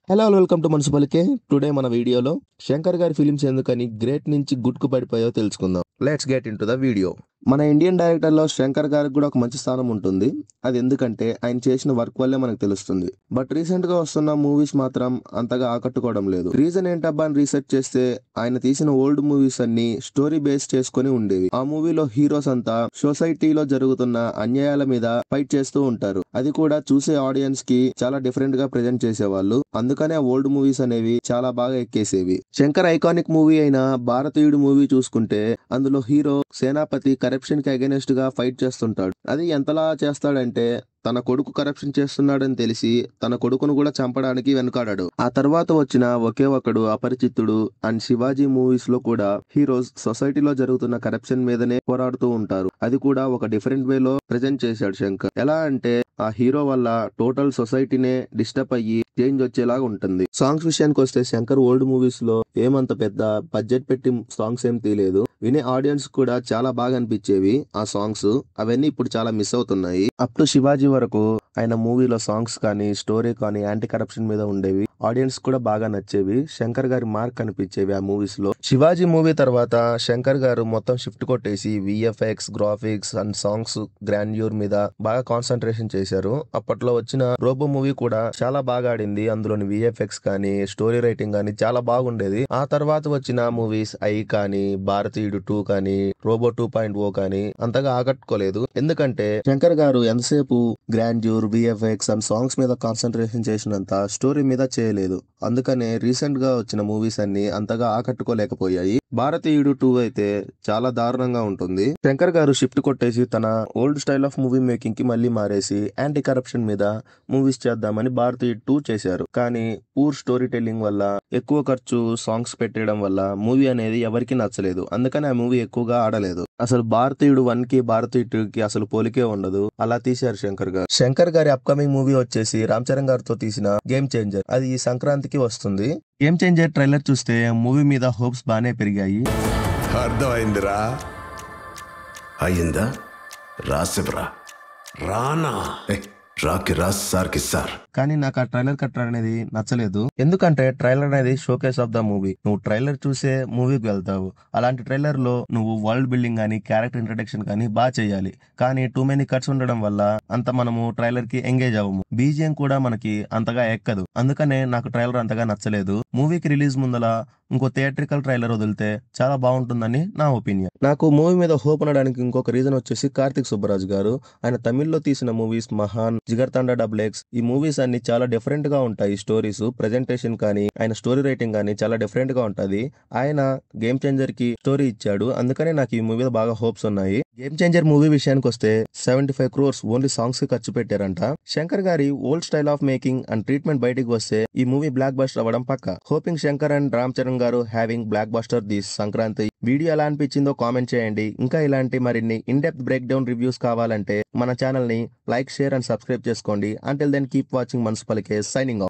Hello welcome to మున్సిపల్కే. Today మన వీడియోలో శంకర్ గారి ఫిలిమ్స్ ఎందుకని గ్రేట్ నుంచి గుడ్ కు పడిపోయో తెలుసుకుందాం. Let's get in to the video. మన ఇండియన్ డైరెక్టర్ లో శంకర్ గారికి కూడా ఒక మంచి స్థానం ఉంటుంది. అది ఎందుకంటే ఆయన చేసిన వర్క్ వల్లే మనకు తెలుస్తుంది. బట్ రీసెంట్ గా వస్తున్న మూవీస్ మాత్రం అంతగా ఆకట్టుకోవడం లేదు. రీజన్ ఏంటబ్బా అని రీసెర్చ్ చేస్తే ఆయన తీసిన ఓల్డ్ మూవీస్ అన్ని స్టోరీ బేస్ చేసుకుని ఉండేవి. ఆ మూవీలో హీరోస్ అంతా సొసైటీలో జరుగుతున్న అన్యాయాల మీద ఫైట్ చేస్తూ ఉంటారు. అది కూడా చూసే ఆడియన్స్ కి చాలా డిఫరెంట్ గా ప్రెజెంట్ చేసేవాళ్ళు. అందుకనే ఆ ఓల్డ్ మూవీస్ అనేవి చాలా బాగా ఎక్కేసేవి. శంకర్ ఐకానిక్ మూవీ అయిన భారతీయుడు మూవీ చూసుకుంటే అందులో హీరో సేనాపతి కరప్షన్ కి అగైనెస్ట్ గా ఫైట్ చేస్తుంటాడు. అది ఎంతలా చేస్తాడంటే తన కొడుకు కరప్షన్ చేస్తున్నాడని తెలిసి తన కొడుకును కూడా చంపడానికి వెనుకాడాడు. ఆ తర్వాత వచ్చిన ఒకే ఒకడు, అపరిచితుడు అండ్ శివాజీ మూవీస్ లో కూడా హీరోస్ సొసైటీలో జరుగుతున్న కరప్షన్ మీదనే పోరాడుతూ ఉంటారు. అది కూడా ఒక డిఫరెంట్ వేలో ప్రెజెంట్ చేశాడు శంకర్. ఎలా అంటే ఆ హీరో వల్ల టోటల్ సొసైటీనే డిస్టర్బ్ అయ్యి చేంజ్ వచ్చేలాగా ఉంటుంది. సాంగ్స్ విషయానికి వస్తే శంకర్ ఓల్డ్ మూవీస్ లో ఏమంత పెద్ద బడ్జెట్ పెట్టి సాంగ్స్ ఏం తీయలేదు. వినే ఆడియన్స్ కూడా చాలా బాగా అనిపించేవి ఆ సాంగ్స్. అవన్నీ ఇప్పుడు చాలా మిస్ అవుతున్నాయి. అప్ టు శివాజీ వరకు ఆయన మూవీలో సాంగ్స్ కానీ స్టోరీ కానీ యాంటీ కరప్షన్ మీద ఉండేవి. ఆడియన్స్ కూడా బాగా నచ్చేవి. శంకర్ గారి మార్క్ కనిపించేవి ఆ మూవీస్ లో. శివాజీ మూవీ తర్వాత శంకర్ గారు మొత్తం షిఫ్ట్ కొట్టేసి VFX, graphics and songs grandeur మీద బాగా కాన్సన్ట్రేషన్ చేశారు. అప్పట్లో వచ్చిన రోబో మూవీ కూడా చాలా బాగా ఆడింది. అందులోని విఎఫ్ఎక్స్ కానీ స్టోరీ రైటింగ్ కానీ చాలా బాగుండేది. ఆ తర్వాత వచ్చిన మూవీస్ ఐ కానీ భారతీయుడు 2 కానీ రోబో 2.0 కానీ అంతగా ఆకట్టుకోలేదు. ఎందుకంటే శంకర్ గారు ఎంతసేపు గ్రాండ్యూర్, విఎఫ్ఎక్స్ అండ్ సాంగ్స్ మీద కాన్సన్ట్రేషన్ చేసినంత స్టోరీ మీద చేయలేదు. అందుకనే రీసెంట్ గా వచ్చిన మూవీస్ అన్ని అంతగా ఆకట్టుకోలేకపోయాయి. భారతీయుడు 2 అయితే చాలా దారుణంగా ఉంటుంది. శంకర్ గారు షిఫ్ట్ కొట్టేసి తన old style of movie making కి మళ్ళీ మారేసి యాంటీ కరప్షన్ మీద మూవీస్ చేద్దామని భారతీయుడు 2 చేశారు. కానీ పూర్ స్టోరీ టెల్లింగ్ వల్ల, ఎక్కువ ఖర్చు సాంగ్స్ పెట్టడం వల్ల మూవీ అనేది ఎవరికి నచ్చలేదు. అందుకని ఆ మూవీ ఎక్కువగా ఆడలేదు. అసలు భారతీయుడు 1 కి భారతీయుడు 2 కి అసలు పోలికే ఉండదు. అలా తీశారు శంకర్ గారు. శంకర్ గారి అప్కమింగ్ మూవీ వచ్చేసి రామ్ చరణ్ గారితో తీసిన గేమ్ చేంజర్. అది ఈ సంక్రాంతికి వస్తుంది. గేమ్ చేంజర్ ట్రైలర్ చూస్తే మూవీ మీద హోప్స్ బానే పెరిగాయి. అర్థమైందిరా. అయ్యిందా? రాసివ్రా. రానా రాకి రాస్ సార్కి సార్. కానీ నాకు ఆ ట్రైలర్ కట్టర్ అనేది నచ్చలేదు. ఎందుకంటే ట్రైలర్ అనేది షోకేస్ ఆఫ్ ద మూవీ. నువ్వు ట్రైలర్ చూసే మూవీకి వెళ్తావు. అలాంటి ట్రైలర్ లో నువ్వు వరల్డ్ బిల్డింగ్ కానీ క్యారెక్టర్ ఇంట్రడక్షన్ కానీ బాగా చేయాలి. కానీ టూ మెనీ కట్స్ ఉండడం వల్ల అంత మనము ట్రైలర్ కి ఎంగేజ్ అవ్వము. బీజిఎం కూడా మనకి అంతగా ఎక్కదు. అందుకనే నాకు ట్రైలర్ అంతగా నచ్చలేదు. మూవీకి రిలీజ్ ముందల ఇంకో థియేట్రికల్ ట్రైలర్ వదిలితే చాలా బాగుంటుందని నా ఒపీనియన్. నాకు మూవీ మీద హోప్ ఉండడానికి ఇంకొక రీజన్ వచ్చేసి కార్తిక్ సుబ్బరాజ్ గారు. ఆయన తమిళ్లో తీసిన మూవీస్ మహాన్, జిగర్తండా డబుల్ ఎక్స్, ఈ మూవీస్ అన్ని చాలా డిఫరెంట్ గా ఉంటాయి. స్టోరీస్, ప్రెజెంటేషన్ కానీ ఆయన స్టోరీ రైటింగ్ కానీ చాలా డిఫరెంట్ గా ఉంటది. ఆయన గేమ్ చేంజర్ కి స్టోరీ ఇచ్చాడు. అందుకనే నాకు ఈ మూవీ బాగా హోప్స్ ఉన్నాయి. గేమ్ చేంజర్ మూవీ విషయానికి వస్తే 75 crores ఓన్లీ సాంగ్స్ కి ఖర్చు పెట్టారంట. శంకర్ గారి old style of making and treatment బయటికి వస్తే ఈ మూవీ బ్లాక్ బస్టర్ అవ్వడం పక్క. Hoping Shankar and Ram Charan garu having blockbuster this Sankranti. Video ఎలా అనిపించిందో కామెంట్ చేయండి. ఇంకా ఇలాంటి మరిన్ని in depth break down reviews కావాలంటే మన ఛానల్ ని లైక్, షేర్ అండ్ సబ్స్క్రైబ్ చేసుకోండి. అంటిల్ దెన్ కీప్ వాచింగ్ మున్సిపల్కే. Signing of.